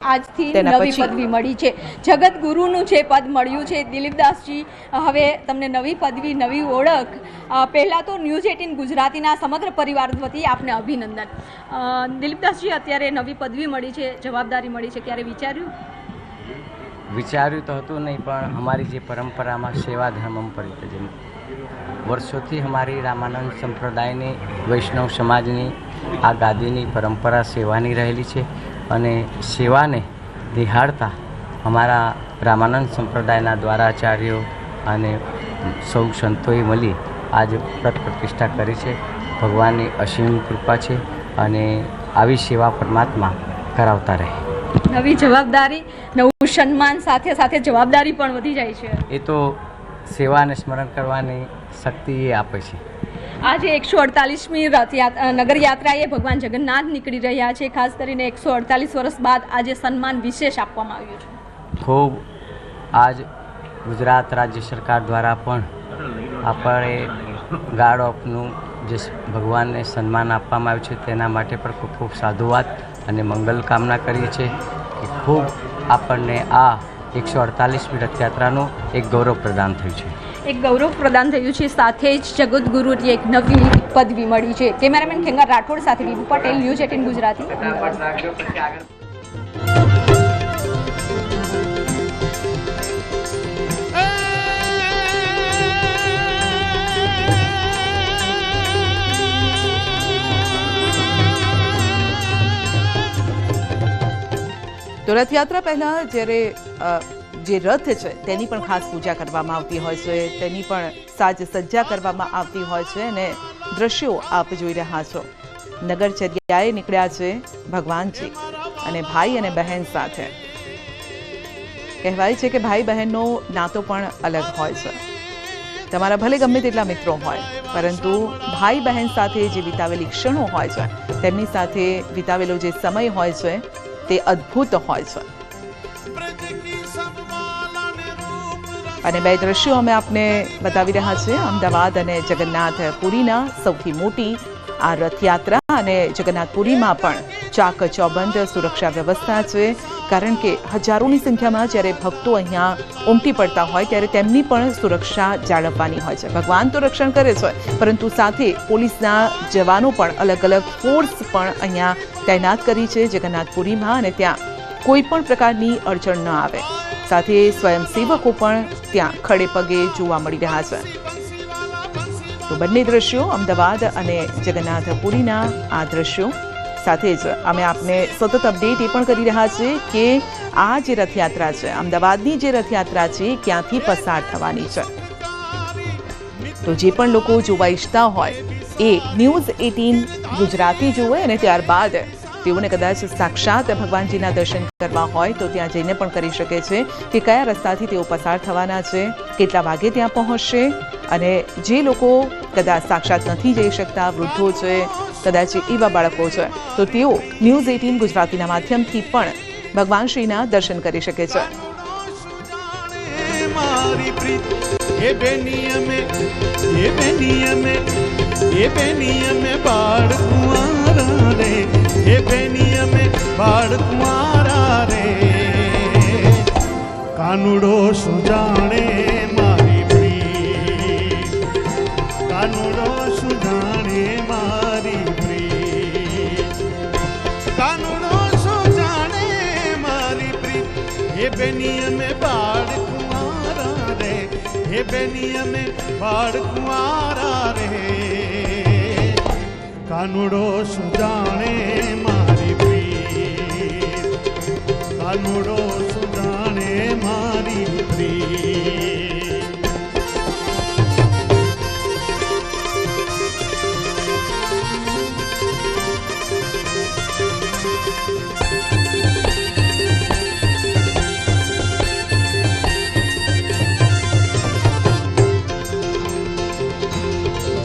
આજથી નવી પદવી મળી છે, જગત ગુરુનું જે પદ મળ્યું છે દિલીપદાસજી, હવે તમને નવી પદવી, નવી ઓળખ. પહેલાં તો ન્યૂઝ 18 ગુજરાતીના સમગ્ર પરિવાર વતી આપને અભિનંદન. દિલીપદાસજી, અત્યારે નવી પદવી મળી છે, જવાબદારી મળી છે, ક્યારે વિચાર્યું તો હતું નહીં, પણ અમારી જે પરંપરામાં સેવા ધર્મમ પરિત્યજન, વર્ષોથી અમારી રામાનંદ સંપ્રદાયની વૈષ્ણવ સમાજની આ ગાદીની પરંપરા સેવાની રહેલી છે અને સેવાને નિહાળતા અમારા રામાનંદ સંપ્રદાયના દ્વારાચાર્યો અને સૌ સંતોએ મળી આજ વ્રત પ્રતિષ્ઠા કરી છે. ભગવાનની અસીમ કૃપા છે અને આવી સેવા પરમાત્મા કરાવતા રહે. નવી જવાબદારી, નવું સન્માન, સાથે સાથે જવાબદારી પણ વધી જાય છે. એ તો સેવાને સ્મરણ કરવાની શક્તિ એ આપે છે. આજે 148મી નગરયાત્રાએ ભગવાન જગન્નાથ નીકળી રહ્યા છે. ખાસ કરીને 148 વર્ષ બાદ આજે સન્માન વિશેષ આપવામાં આવ્યું છે. ખૂબ આજ ગુજરાત રાજ્ય સરકાર દ્વારા પણ આપણે ગાર્ડ ઓફનું જે ભગવાનને સન્માન આપવામાં આવ્યું છે તેના માટે પણ ખૂબ ખૂબ સાધુવાદ અને મંગલ કામના કરીએ છીએ કે ખૂબ આપણને આ 148મી રથયાત્રાનું એક ગૌરવ પ્રદાન થયું છે. એક ગૌરવ પ્રદાન થયું છે, સાથે જ જગતગુરુની એક નવી પદવી મળી છે. કેમેરામેન ખેંગાર રાઠોડ સાથે બીબુ પટેલ, ન્યૂઝ 18 ગુજરાતી. તો રથયાત્રા પહેલાં જ્યારે જે રથ છે તેની પણ ખાસ પૂજા કરવામાં આવતી હોય છે, તેની પણ સાજ સજ્જા કરવામાં આવતી હોય છે અને દ્રશ્યો આપ જોઈ રહ્યા છો. નગરચર્યાએ નીકળ્યા છે ભગવાનજી અને ભાઈ અને બહેન સાથે. કહેવાય છે કે ભાઈ બહેનનો નાતો પણ અલગ હોય છે. તમારા ભલે ગમે તેટલા મિત્રો હોય, પરંતુ ભાઈ બહેન સાથે જે વિતાવેલી ક્ષણો હોય છે, તેમની સાથે વિતાવેલો જે સમય હોય છે તે અદ્ભુત હોય છે. અને બે દ્રશ્યો અમે આપને બતાવી રહ્યા છીએ અમદાવાદ અને જગન્નાથ પુરીના. સૌથી મોટી આ રથયાત્રા અને જગન્નાથપુરીમાં પણ ચાક ચોબંધ સુરક્ષા વ્યવસ્થા છે, કારણ કે હજારોની સંખ્યામાં જ્યારે ભક્તો અહીંયા ઉમટી પડતા હોય ત્યારે તેમની પણ સુરક્ષા જાળવવાની હોય છે. ભગવાન તો રક્ષણ કરે છે, પરંતુ સાથે પોલીસના જવાનો પણ અલગ અલગ ફોર્સ પણ અહીંયા તૈનાત કરી છે જગન્નાથપુરીમાં, અને ત્યાં કોઈ પણ પ્રકારની અડચણ ન આવે. સાથે સ્વયંસેવકો પણ ત્યાં ખડે પગે જોવા મળી રહ્યા છે. તો બંને દ્રશ્યો અમદાવાદ અને જગન્નાથપુરીના આ દ્રશ્યો સાથે જ અમે આપને સતત અપડેટ એ પણ કરી રહ્યા છીએ કે આ જે રથયાત્રા છે, અમદાવાદની જે રથયાત્રા છે, ક્યાંથી પસાર થવાની છે. તો જે પણ લોકો જોવા ઈચ્છતા હોય એ ન્યૂઝ 18 ગુજરાતી જુએ અને ત્યારબાદ તેઓને કદાચ સાક્ષાત ભગવાનજીના દર્શન કરવા હોય તો ત્યાં જઈને પણ કરી શકે છે કે કયા રસ્તાથી તેઓ પસાર થવાના છે, કેટલા વાગે ત્યાં પહોંચશે. અને જે લોકો કદાચ સાક્ષાત નથી જઈ શકતા, વૃદ્ધો છે, કદાચ એવા બાળકો છે, તો તેઓ ન્યૂઝ 18 ગુજરાતીના માધ્યમથી પણ ભગવાન શ્રીના દર્શન કરી શકે છે. કાનુડો સુજાણે મારી પ્રી, કાનુડો સુજાણે મારી પ્રી, કાનુડો સુજાણે મારી પ્રી. હે બેની અમે બાળ કુંવારા રે, હે બેની અમે બાળ કુંવારા રે. કાનુડો સુજાણે મારી પ્રી, કાનુડો સુજાણે મારી પ્રી.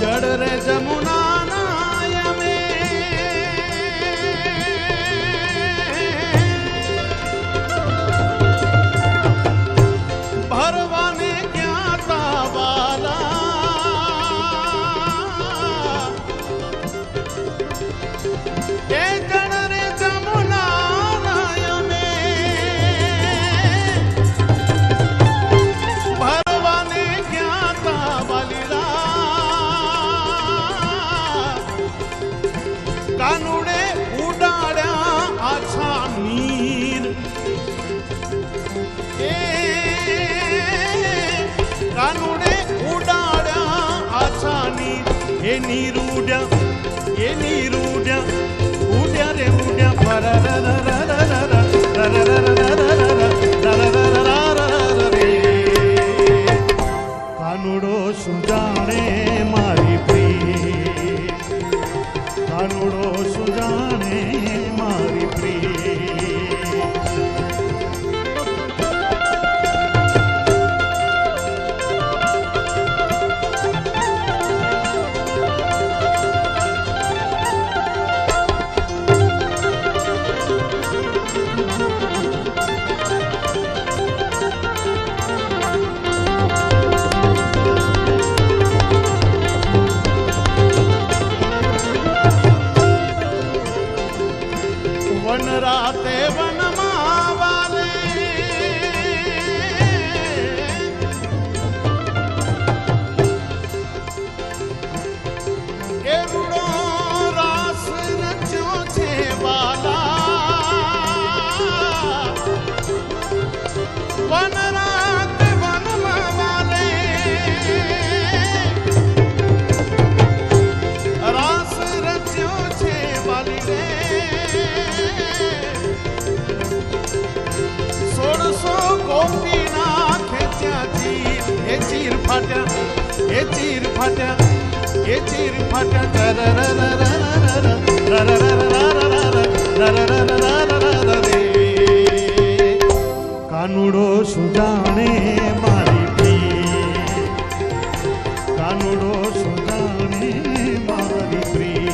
જડ રે જમુના ભરવા ઉડ્યા રે ઉડ્યા રે કાનુડો શું જાણે મારી પ્રીત, કાનુડો શું જાણે મારી પ્રીત. વન રાતે વનમાં વાલે કેવડો રાસ રચ્યો છે વાલા. વન રાતે વનમાં વાલે રાસ રચ્યો છે વાલી રે. 1600 ગોપીના ખેંચ્યા ચીર, એ ચીર ફાટ્યા, એ ચીર ફાટ્યા, એ ચીર ફાટ્યા. કાનુડો શું જાણે મારી પ્રીત, કાનુડો શું જાણે મારી પ્રીત.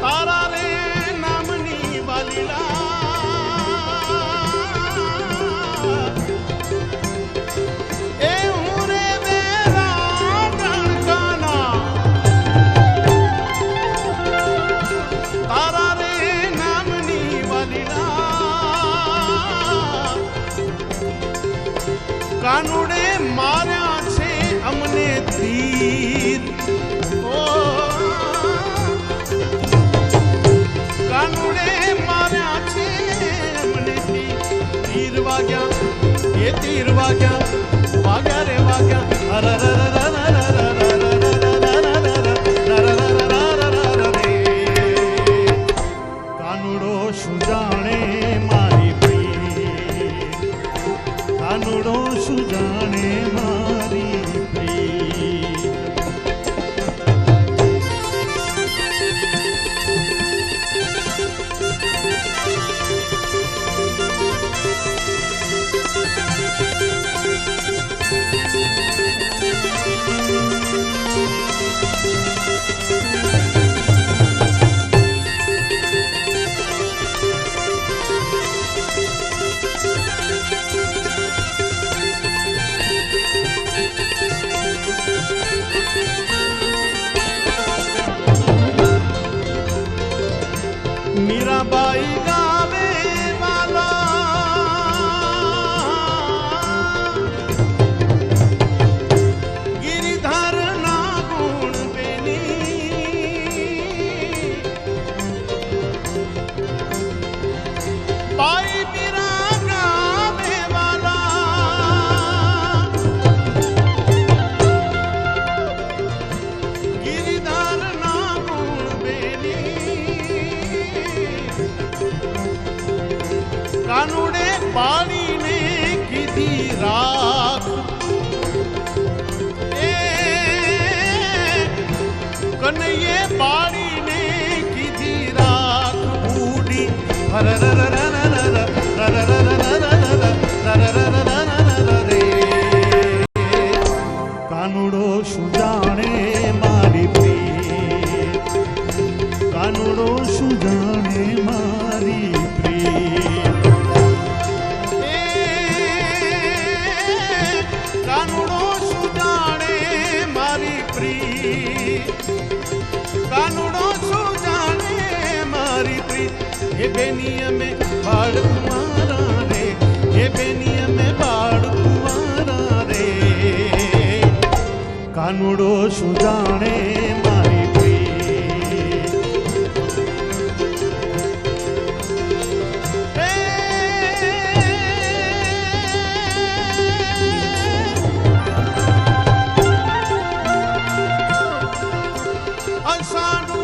તારા રે નામની વાલીલા એ હું રે મેરા ગણકાના. તારા રે નામની વાલીલા કાનુડે માર્યા છે અમને તીર. કાનુડે માર્યા છે મને તીર વાગ્યા, એ તીર વાગ્યા, વાગ્યા રે વાગ્યા. કાનુડો શું જાણે મારી પ્રીત, કાનુડો શું જાણે મારી પ્રીત. મીરાબાઈ ગાવે વાલા ગિરિધર ના ગુણ બેની. બાઈ મીરા ગાવે વાલા ગિરિધર ના ગુણ બેની. કાનુડે પાણીને કીધી રાખ, એ કનૈયે પાણીને કીધી રાખ. બૂઢી રે કાનુડો શું જાણે મારી પ્રીત, કાનુડો શું જાણે મારી પ્રીત. એ એ બેની અમે બાળ કુંવારા રે, એ બેની અમે બાળ કુંવારા રે. કાનુડો શું જાણે મારી કોઈ, અષાઢ